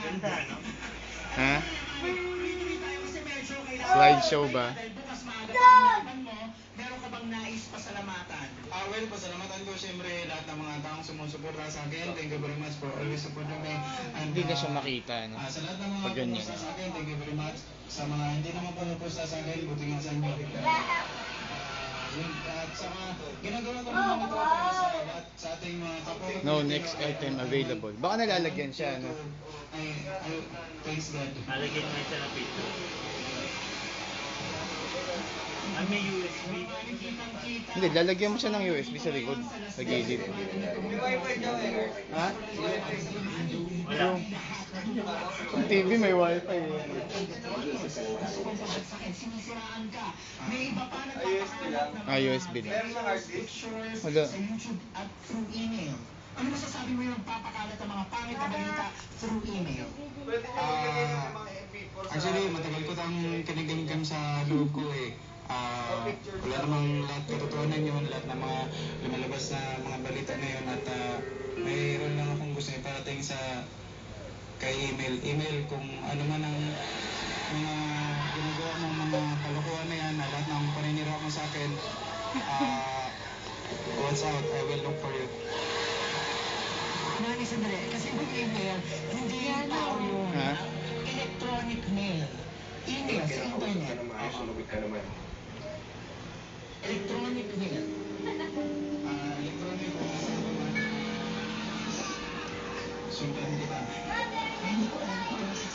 Ganda, no? Ha? Slideshow ba? Meron ka bang nais pasalamatan? Well, pasalamatan ko siyempre lahat ng mga taong sumusuporta sa akin. Thank you very much for always supporting me. And, Hindi na siya makita, no? sa lahat ng mga Pag ganyan. pumusta sa akin, thank you very much. Sa mga hindi naman pumusta sa akin, buti nga sa inyo. At saka, ginagawa ko naman ito para sa lahat sa ating mga kapwa. No next item available. Baka nalalagyan siya, no? Thanks God. Nalagyan mo siya ng picture. May USB. Hindi, lalagyan mo siya ng USB sa likod. Sa gilid. Ha? Wala. Yung TV may wifi eh. USB lang. Wala. Sa YouTube at through email. Ano masasabi mo yung papakalat ng mga pangit na balita through email? Actually, matagal ko tang kiniganigam sa loob ko eh. Wala namang lahat katotohanan yun, lahat ng mga lumalabas na mga balita na yun at mayroon lang akong gusto iparating sa kay email kung ano man ang mga ginagawa mong mga kalokohan na yan, na lahat ng paninira mo sa akin, watch out, I will look for you. Nani, sandali. Kasi yung email, hindi yung tao yun. Ha? Electronic mail. Email sa internet. Electronic mail. Electronic kung nasa naman, sundan kita. Hindi ko alam kung ano sa